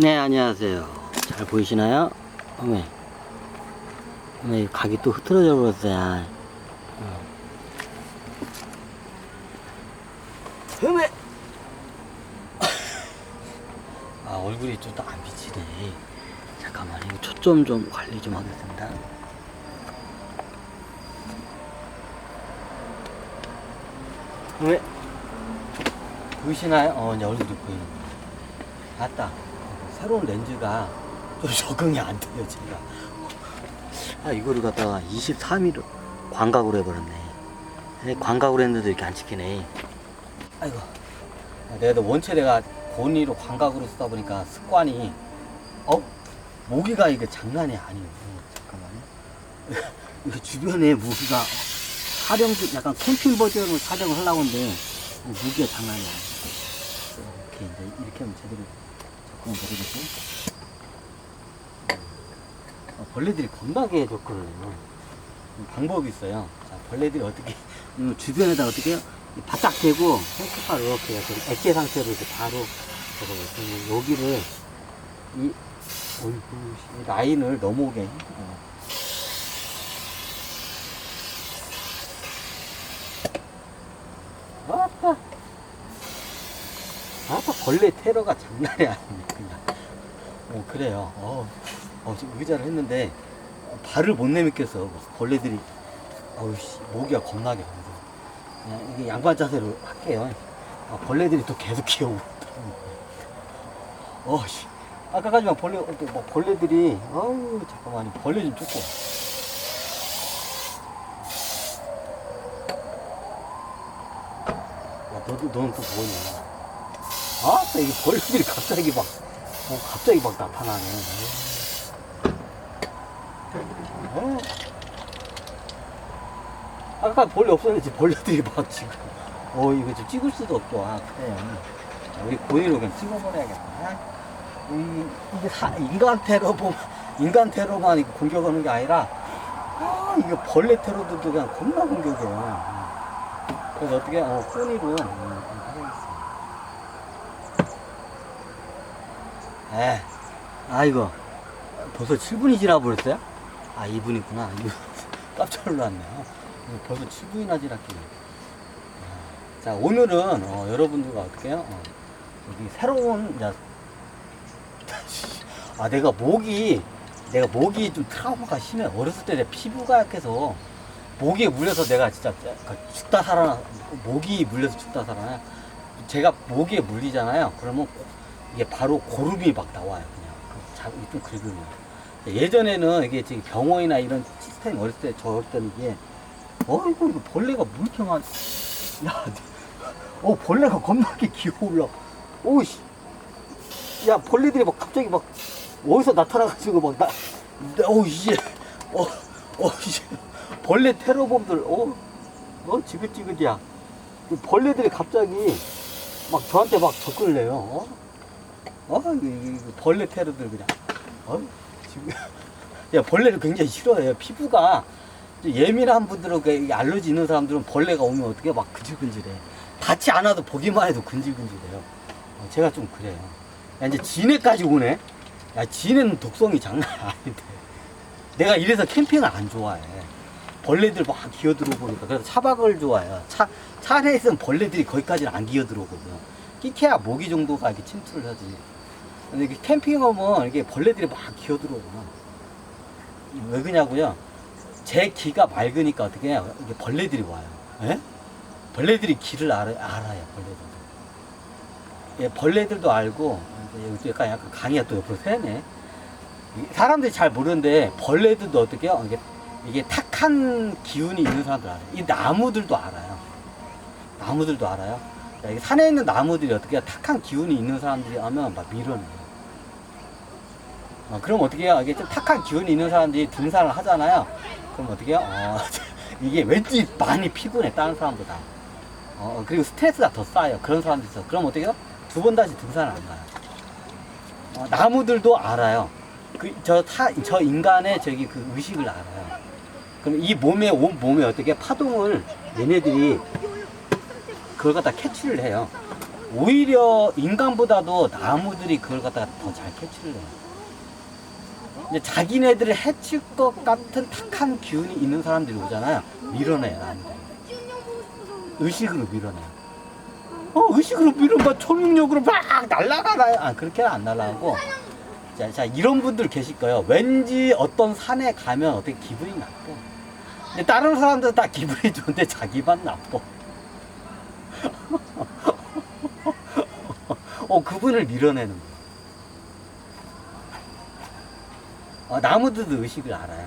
네, 안녕하세요. 잘 보이시나요? 어메, 각이 또 흐트러져 버렸어요. 어메! 아, 얼굴이 좀 더 안 비치네. 잠깐만, 이거 초점 좀 관리 좀 하겠습니다. 어메! 보이시나요? 이제 얼굴이 보이네. 맞다. 새로운 렌즈가 좀 적응이 안 돼요, 제가. 아, 이거를 갖다가 23mm 광각으로 해버렸네. 광각으로 했는데도 이렇게 안 찍히네. 아이고. 내가 고니로 광각으로 쓰다 보니까 습관이, 모기가 이게 장난이 아니에요. 잠깐만요. 이거 주변에 모기가 약간 캠핑 버전으로 촬영을 하려고 하는데, 모기가 장난이 아니에요. 이렇게 하면 제대로 접근을 모르겠죠? 벌레들이 겁나게 좋거든요. 방법이 있어요. 자, 벌레들이 어떻게, 주변에다 어떻게 해요? 바짝 대고, 핸드카를 이렇게 해서 액체 상태로 이렇게 바로, 여기를, 이 라인을 넘어오게. 아따, 벌레 테러가 장난이 아닙니다. 그냥. 그래요. 지금 의자를 했는데, 발을 못 내밀겠어. 벌레들이, 모기가 겁나게 하면서. 그냥 이게 양반 자세로 할게요. 벌레들이 또 계속 기어오고. 아까까지만 벌레들이, 잠깐만, 벌레 좀 쫓고. 너는 또 뭐냐. 이게 벌레들이 갑자기 막 나타나네. 아까 벌레 없었는데 벌레들이 막 지금. 이거 좀 찍을 수도 없고. 그래. 우리 고의로 그냥 찍어버려야겠다. 이게 인간 테러만 공격하는 게 아니라, 이게 벌레 테러들도 그냥 겁나 공격해요. 그래서 어떻게, 고의로, 이거 벌써 7분이 지나버렸어요? 2분이구나. 깜짝 놀랐네요. 벌써 7분이나 지났길래. 자, 오늘은 여러분들과 어떻게 해요? 여기 새로운, 내가 목이 좀 트라우마가 심해. 어렸을 때 내 피부가 약해서 모기에 물려서 내가 진짜 죽다 살아나. 모기 물려서 죽다 살아나. 제가 모기에 물리잖아요. 그러면 이게 바로 고름이 막 나와요. 그냥 좀 긁으면. 예전에는 이게 지금 병원이나 이런 시스템 어렸을 때, 저 어릴 때는 이게, 이거 벌레가 뭐 이렇게 많, 벌레가 겁나게 기어올라. 벌레들이 막 갑자기 막 어디서 나타나가지고 이제 벌레 테러범들, 지긋지긋이야. 벌레들이 갑자기 막 저한테 막 접근을 해요. 벌레 테러들 그냥. 지금, 벌레를 굉장히 싫어해요. 피부가 예민한 분들은, 알러지 있는 사람들은 벌레가 오면 어떻게 막 근질근질해. 닿지 않아도 보기만 해도 근질근질해요. 제가 좀 그래요. 이제 진해까지 오네. 진해는 독성이 장난 아닌데. 내가 이래서 캠핑을 안 좋아해. 벌레들 막 기어들어오니까. 그래서 차박을 좋아해요. 차 안에 있으면 벌레들이 거기까지는 안 기어들어오거든. 끼케야 모기 정도가 이렇게 침투를 하지. 근데 이게 캠핑 오면 이게 벌레들이 막 기어들어오구나. 왜 그러냐고요? 제 기가 맑으니까 어떻게 해요? 이게 벌레들이 와요. 벌레들이 길을 알아요, 벌레들도. 벌레들도 알고, 약간 강이가 또 옆으로 새네. 사람들이 잘 모르는데, 벌레들도 어떻게 해요? 이게 탁한 기운이 있는 사람들 알아요. 이 나무들도 알아요. 이게 산에 있는 나무들이 어떻게 해요? 탁한 기운이 있는 사람들이 하면 막 밀어내요. 그럼 어떻게 해요? 이게 좀 탁한 기운이 있는 사람들이 등산을 하잖아요. 그럼 어떻게 해요? 이게 왠지 많이 피곤해, 다른 사람보다. 그리고 스트레스가 더 쌓여요. 그런 사람들 있어. 그럼 어떻게 해요? 2번 다시 등산을 안 가요. 나무들도 알아요. 저 인간의 그 의식을 알아요. 그럼 온 몸에 어떻게 파동을 얘네들이 그걸 갖다 캐치를 해요. 오히려 인간보다도 나무들이 그걸 갖다가 더 잘 캐치를 해요. 이제 자기네들을 해칠 것 같은 탁한 기운이 있는 사람들이 오잖아요. 밀어내요, 나무들. 의식으로 밀어내요. 의식으로 밀어봐 초능력으로 막 날아가나요? 아, 그렇게는 안 날아가고. 자, 이런 분들 계실 거예요. 왠지 어떤 산에 가면 어떻게 기분이 나빠. 근데 다른 사람들은 다 기분이 좋은데 자기만 나빠. 그분을 밀어내는 거예요. 나무들도 의식을 알아요.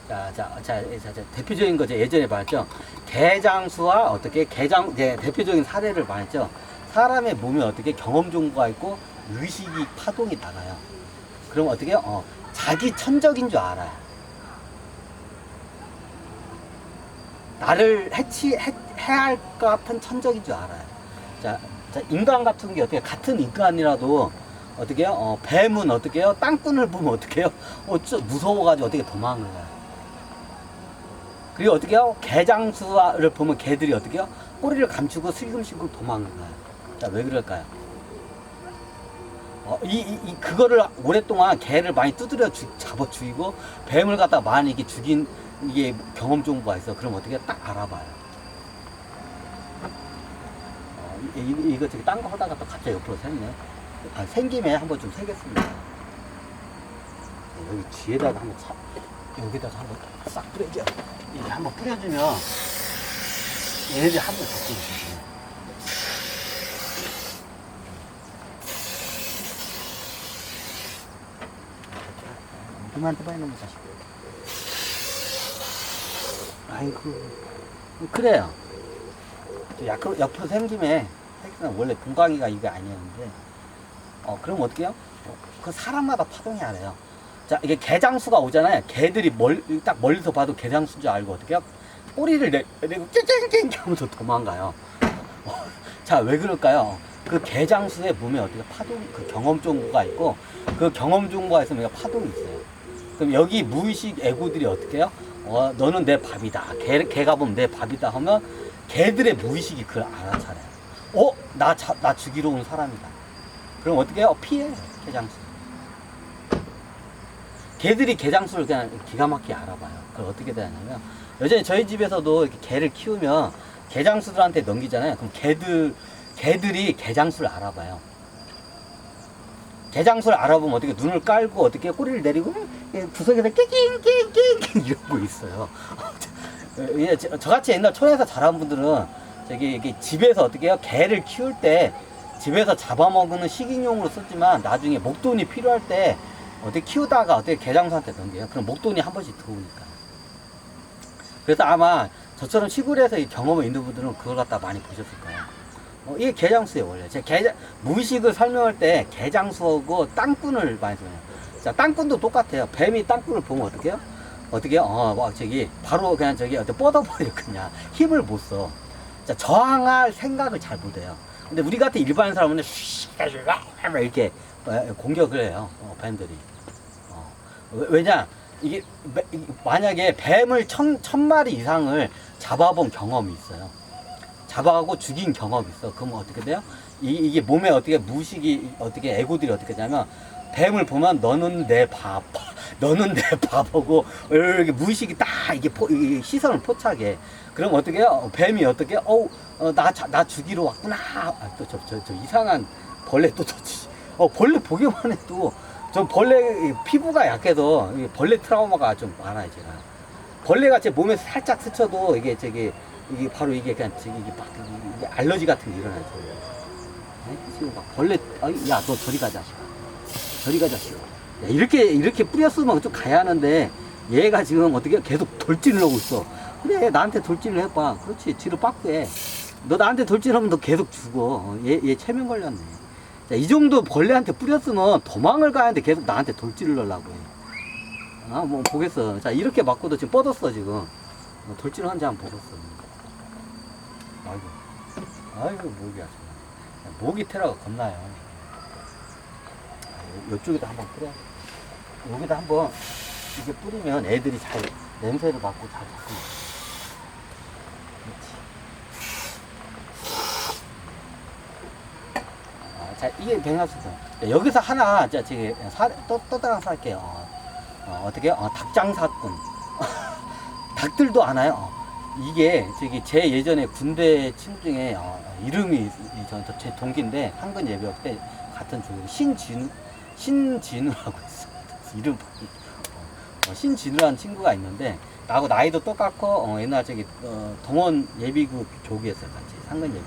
자, 대표적인 거죠. 예전에 말했죠. 개장수와 어떻게 대표적인 사례를 말했죠. 사람의 몸에 어떻게 경험 정보가 있고 의식이 파동이 나가요. 그럼 어떻게 자기 천적인 줄 알아요. 나를 해할 것 같은 천적인 줄 알아요. 자, 인간 같은 게 어떻게 같은 인간이라도 어떻게 뱀은 어떻게 해요? 땅꾼을 보면 어떻게 해요? 무서워가지고 어떻게 도망을 가요. 그리고 어떻게 해요? 개장수를 보면 개들이 어떻게 해요? 꼬리를 감추고 슬금슬금 도망을 가요. 자, 왜 그럴까요? 그거를 오랫동안 개를 많이 두드려 잡아 죽이고 뱀을 갖다가 많이 이렇게 죽인 이게 경험 정보가 있어. 그럼 어떻게 딱 알아봐요. 이거 저기 딴 거 하다가 또 갑자기 옆으로 샜네. 생김에 한번 좀 새겠습니다. 여기 뒤에다가 한번 여기다가 한번 싹 뿌려줘. 이렇게 한번 뿌려주면 얘네들이 한번 잡고 있어요. 그만둬 봐요, 너무 자식. 아이고, 그래요. 옆으로 생김에 원래 분광이가 이게 아니었는데, 그럼 어떻게 해요? 그 사람마다 파동이 알아요. 자, 이게 개장수가 오잖아요. 개들이 딱 멀리서 봐도 개장수인 줄 알고 어떻게 해요? 꼬리를 내리고 깽깽깽 하면서 도망가요. 자, 왜 그럴까요? 그 개장수의 몸에 어떻게 그 경험 정보가 있고, 그 경험 정보가 있으면 파동이 있어요. 그럼 여기 무의식 애고들이 어떻게 해요? 너는 내 밥이다. 개가 보면 내 밥이다 하면 개들의 무의식이 그걸 알아차려요. 나 죽이러 온 사람이다. 그럼 어떻게 해요? 피해, 개장수. 개들이 개장수를 그냥 기가 막히게 알아봐요. 그걸 어떻게 되냐면, 여전히 저희 집에서도 이렇게 개를 키우면 개장수들한테 넘기잖아요. 그럼 개들이 개장수를 알아봐요. 개장수를 알아보면 어떻게 눈을 깔고 어떻게 꼬리를 내리고 구석에서 깽깽깽깽 이러고 있어요. 저같이 옛날 촌에서 자란 분들은 이게 집에서 어떻게 해요? 개를 키울 때 집에서 잡아먹는 식인용으로 쓰지만 나중에 목돈이 필요할 때 어떻게 키우다가 어떻게 개장수한테 넘겨요? 그럼 목돈이 한 번씩 들어오니까. 그래서 아마 저처럼 시골에서 이 경험이 있는 분들은 그걸 갖다 많이 보셨을 거예요. 이게 개장수예요, 원래. 제가 무의식을 설명할 때 개장수하고 땅꾼을 많이 써요. 자, 땅꾼도 똑같아요. 뱀이 땅꾼을 보면 어떻게 해요? 어떻게 해요? 바로 그냥 뻗어버려, 그냥. 힘을 못 써. 자, 저항할 생각을 잘 못 해요. 근데 우리 같은 일반 사람은 이렇게 공격을 해요, 뱀들이. 왜냐? 이게 만약에 뱀을 1000마리 이상을 잡아본 경험이 있어요. 잡아가고 죽인 경험이 있어. 그러면 어떻게 돼요? 이게 몸에 어떻게 무의식이 어떻게 애고들이 어떻게 하냐면 뱀을 보면 너는 내 밥, 너는 내 밥하고 이렇게 무의식이 딱 이게 시선을 포착해. 그럼 어떻게 해요? 뱀이 어떻게 나 죽이러 왔구나. 저 이상한 벌레 또 벌레 보기만 해도 저 벌레 피부가 약해서 벌레 트라우마가 좀 많아요, 제가. 벌레가 제 몸에 살짝 스쳐도 이게 바로 이게 그냥 이게 알러지 같은 게 일어나죠. 지금 막 벌레, 야, 너 저리 가자. 저리 가자, 씨발. 야, 이렇게 뿌렸으면 좀 가야 하는데, 얘가 지금 어떻게 계속 돌진을 하고 있어. 그래, 나한테 돌진을 해봐. 그렇지, 뒤로 빠꾸해. 너 나한테 돌진하면 너 계속 죽어. 얘 체면 걸렸네. 자, 이 정도 벌레한테 뿌렸으면 도망을 가는데 계속 나한테 돌진을 하려고 해. 뭐, 보겠어. 자, 이렇게 맞고도 지금 뻗었어, 지금. 돌진을 한지 한번 보겠어. 아이고, 목이야. 목이 테러가 겁나요. 이쪽에다 한번 뿌려. 여기다 한번 이게 뿌리면 애들이 잘 냄새를 맡고 잘 잡고. 그렇지. 자, 이게 백납수소. 여기서 하나, 자, 또 다른 살게요. 어떻게, 닭장사꾼. 닭들도 안 와요. 이게, 제 예전에 군대 친구 중에, 이름이, 제 동기인데, 한근 예비역 때 같은 조, 신진우라고 있어. 이름 신진우라는 친구가 있는데, 나하고 나이도 똑같고, 옛날 동원 예비국 조기였어요, 같이. 상근 예비역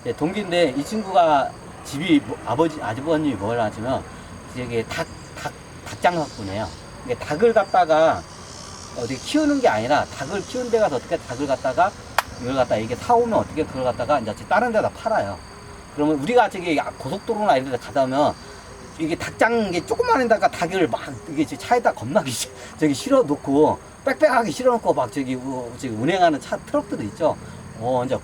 때. 동기인데, 이 친구가 집이, 아버님이 뭘 하시면, 닭장사꾼이에요. 이게 닭을 갖다가, 어디 키우는 게 아니라, 닭을 키우는 데 가서 어떻게 닭을 갖다가, 이걸 갖다가 이게 사오면 어떻게 그걸 갖다가 이제 다른 데다 팔아요. 그러면 우리가 고속도로나 이런 데 가다 보면, 이게 닭장, 이게 조그만 데다가 닭을 막, 이게 차에다 겁나게 실어 놓고, 빽빽하게 실어 놓고 막 운행하는 트럭들도 있죠. 이제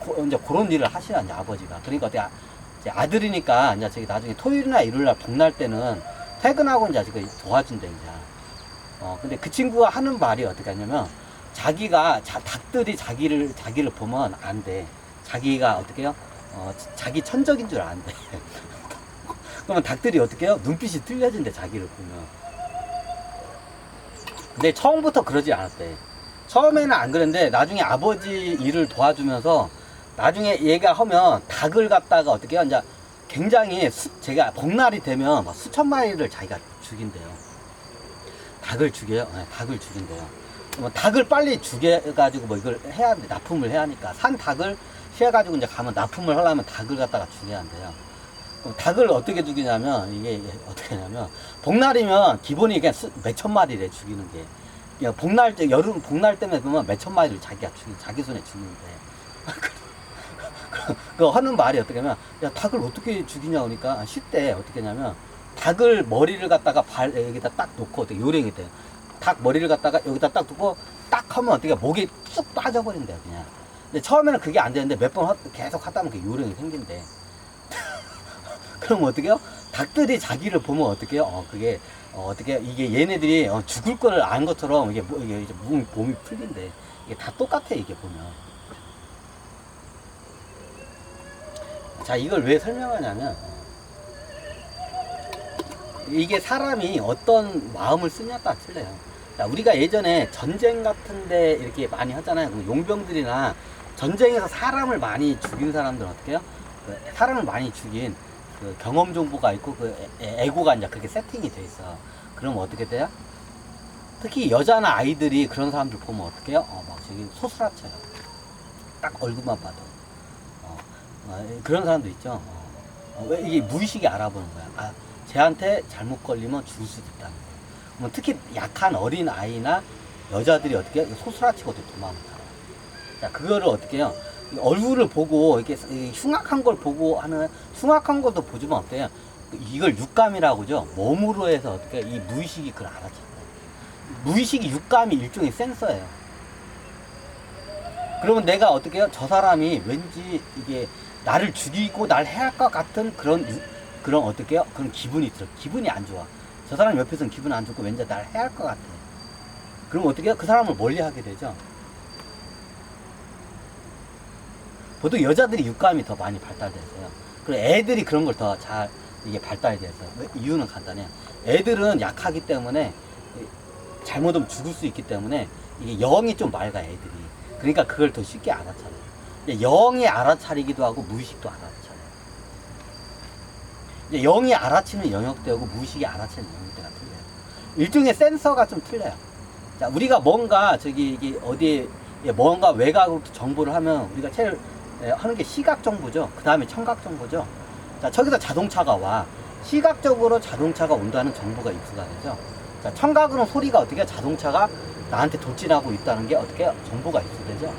그런 일을 하시나, 이제 아버지가. 그러니까 이제 아들이니까, 이제 나중에 토요일이나 일요일날 복날 때는 퇴근하고 이제 도와준대, 이제. 근데 그 친구가 하는 말이 어떻게 하냐면, 닭들이 자기를 보면 안 돼. 자기가 어떻게 해요? 자기 천적인 줄 안돼. 그러면 닭들이 어떻게 해요? 눈빛이 틀려진대, 자기를 보면. 근데 처음부터 그러지 않았대. 처음에는 안 그랬는데, 나중에 아버지 일을 도와주면서, 나중에 얘가 하면 닭을 갖다가 어떻게 해요? 이제 굉장히 제가 복날이 되면 막 수천 마리를 자기가 죽인대요. 닭을 죽여요? 네, 닭을 죽인대요. 닭을 빨리 죽여가지고 뭐 이걸 해야 돼. 납품을 해야 하니까. 산 닭을 쉬어가지고 이제 가면 납품을 하려면 닭을 갖다가 죽여야 한대요. 그럼 닭을 어떻게 죽이냐면, 이게 어떻게 하냐면, 복날이면 기본이 그냥 몇천 마리래, 죽이는 게. 그냥 복날 때, 여름 복날 때문에 보면 몇천 마리를 자기 손에 죽이는데. 그 하는 말이 어떻게 하면, 야, 닭을 어떻게 죽이냐, 그러니까, 쉽대. 어떻게 하냐면, 닭을 머리를 갖다가 여기다 딱 놓고, 어떻게 요령이 돼요. 닭 머리를 갖다가 여기다 딱 두고, 딱 하면 어떻게 목이 쑥 빠져버린대요, 그냥. 근데 처음에는 그게 안 되는데 몇 번 계속 하다 보면 그 요령이 생긴대. 그럼 어떻게 해요? 닭들이 자기를 보면 어떻게 해요? 어떻게 이게 얘네들이 죽을 거를 안 것처럼 이게 이제 몸이 풀린대. 이게 다 똑같아, 이게 보면. 자, 이걸 왜 설명하냐면, 이게 사람이 어떤 마음을 쓰냐에 따라 틀려요. 자, 우리가 예전에 전쟁 같은데 이렇게 많이 하잖아요. 용병들이나 전쟁에서 사람을 많이 죽인 사람들은 어떻게 해요? 사람을 많이 죽인 그 경험 정보가 있고 그 애고가 이제 그렇게 세팅이 돼 있어. 그럼 어떻게 돼요? 특히 여자나 아이들이 그런 사람들 보면 어떻게 해요? 막 소스라쳐요. 딱 얼굴만 봐도. 그런 사람도 있죠. 왜 이게 무의식이 알아보는 거야. 쟤한테 잘못 걸리면 죽을 수도 있다는 거예요. 특히 약한 어린 아이나 여자들이 어떻게 해요? 소스라치고 도망가요. 자, 그거를 어떻게 해요? 얼굴을 보고 이렇게 흉악한 걸 보고 하는 흉악한 것도 보지만 어때요? 이걸 육감이라고 하죠. 몸으로 해서 어떻게 이 무의식이 그걸 알아채요. 무의식이 육감이 일종의 센서예요. 그러면 내가 어떻게 해요? 저 사람이 왠지 이게 나를 죽이고 날 해할 것 같은 그런 어떻게 해요? 그런 기분이 들어. 기분이 안 좋아. 저 사람 옆에서는 기분 안 좋고 왠지 날 해할 것 같아. 그럼 어떻게 해요? 그 사람을 멀리 하게 되죠. 보통 여자들이 육감이 더 많이 발달돼서요. 그리고 애들이 그런 걸 더 잘 이게 발달이 돼서. 이유는 간단해요. 애들은 약하기 때문에 잘못하면 죽을 수 있기 때문에 이게 영이 좀 맑아, 애들이. 그러니까 그걸 더 쉽게 알아차려요. 영이 알아차리기도 하고 무의식도 알아차려요. 영이 알아채는 영역대하고 무의식이 알아채는 영역대가 틀려요. 일종의 센서가 좀 틀려요. 자, 우리가 뭔가 이게 어디에 뭔가 외곽으로 정보를 하면 우리가 제일 하는 게 시각 정보죠. 그 다음에 청각 정보죠. 자, 저기서 자동차가 와. 시각적으로 자동차가 온다는 정보가 입수가 되죠. 자, 청각으로는 소리가 어떻게 자동차가 나한테 돌진하고 있다는 게 어떻게 정보가 입수되죠.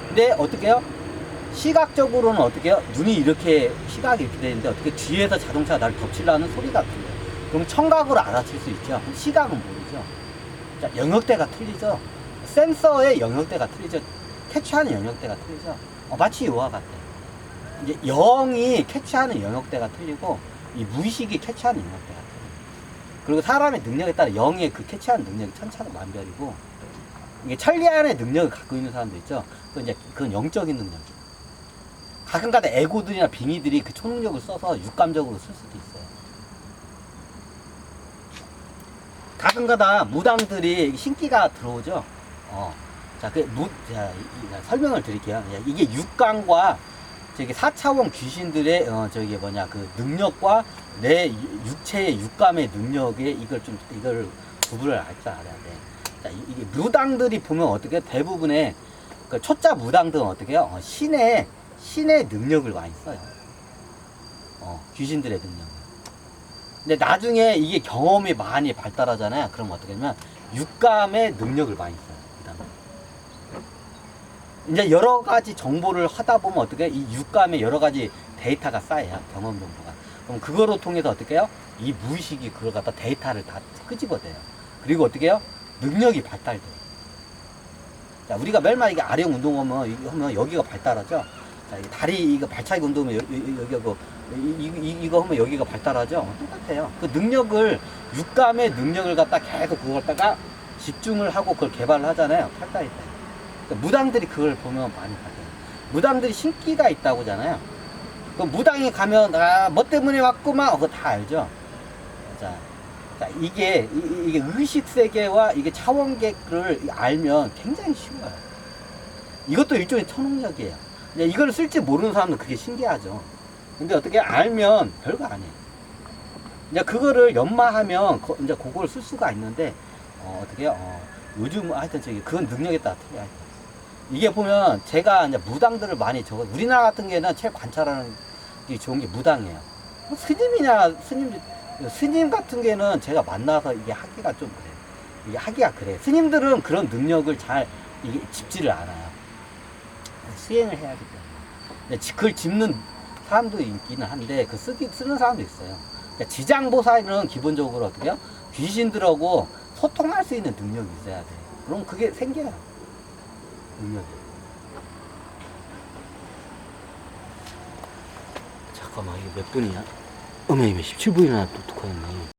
근데 어떻게 해요? 시각적으로는 어떻게 해요? 눈이 이렇게 시각이 이렇게 되는데 어떻게 뒤에서 자동차가 나를 덮치려는 소리가 들려요. 그럼 청각으로 알아챌 수 있죠. 시각은 모르죠. 자, 영역대가 틀리죠. 센서의 영역대가 틀리죠. 캐치하는 영역대가 틀리죠. 마치 이와 같아. 이제 영이 캐치하는 영역대가 틀리고 이 무의식이 캐치하는 영역대가 틀려요. 그리고 사람의 능력에 따라 영의 그 캐치하는 능력이 천차만별이고 이게 천리안의 능력을 갖고 있는 사람도 있죠. 그건 영적인 능력이에요. 가끔가다 애고들이나 빙의들이 그 초능력을 써서 육감적으로 쓸 수도 있어요. 가끔가다 무당들이 신기가 들어오죠. 자, 설명을 드릴게요. 이게 육감과 저기 4차원 귀신들의 그 능력과 내 육체의 육감의 능력에 이걸 구분을 알 줄 알아야 돼. 자, 이게 무당들이 보면 어떻게 대부분의 그 초짜 무당들은 어떻게 해요? 신의 능력을 많이 써요. 귀신들의 능력. 근데 나중에 이게 경험이 많이 발달하잖아요. 그럼 어떻게 하면 육감의 능력을 많이 써요. 그다음에 이제 여러 가지 정보를 하다 보면 어떻게 이 육감에 여러 가지 데이터가 쌓여요. 경험 정보가. 그럼 그거로 통해서 어떻게 해요? 이 무의식이 그걸 갖다 데이터를 다 끄집어내요. 그리고 어떻게 해요? 능력이 발달돼요. 자, 우리가 멜마 이게 아령 운동하면 여기가 발달하죠. 자, 다리 이거 발차기 운동하면 이거 하면 여기가 발달하죠. 똑같아요. 그 능력을 육감의 능력을 갖다 계속 그걸 갖다가 집중을 하고 그걸 개발을 하잖아요. 발달이 돼요. 그러니까 무당들이 그걸 보면 많이 발달해요. 무당들이 신기가 있다고 하잖아요. 그 무당이 가면 뭐 때문에 왔구만 그거 다 알죠. 자, 이게 의식 세계와 이게 차원계를 알면 굉장히 쉬워요. 이것도 일종의 초능력이에요. 근데 이걸 쓸지 모르는 사람은 그게 신기하죠. 근데 어떻게 알면 별거 아니에요. 이제 그거를 연마하면 이제 그걸 쓸 수가 있는데 어떻게 요즘 하여튼 그건 능력에 따라 틀려요. 이게 보면 제가 이제 무당들을 많이 우리나라 같은 경우에는 제일 관찰하는 게 좋은 게 무당이에요. 스님 같은 경우에는 제가 만나서 이게 하기가 좀 그래요. 이게 하기가 그래요. 스님들은 그런 능력을 잘 이게 짚지를 않아요. 수행을 해야 하기 때문에. 그걸 짚는 사람도 있기는 한데 쓰는 사람도 있어요. 그러니까 지장보살은 기본적으로 어떻게 해요? 귀신들하고 소통할 수 있는 능력이 있어야 돼요. 그럼 그게 생겨요. 능력이. 잠깐만, 이게 몇 분이야? 어머, 17분이나 똑똑하네.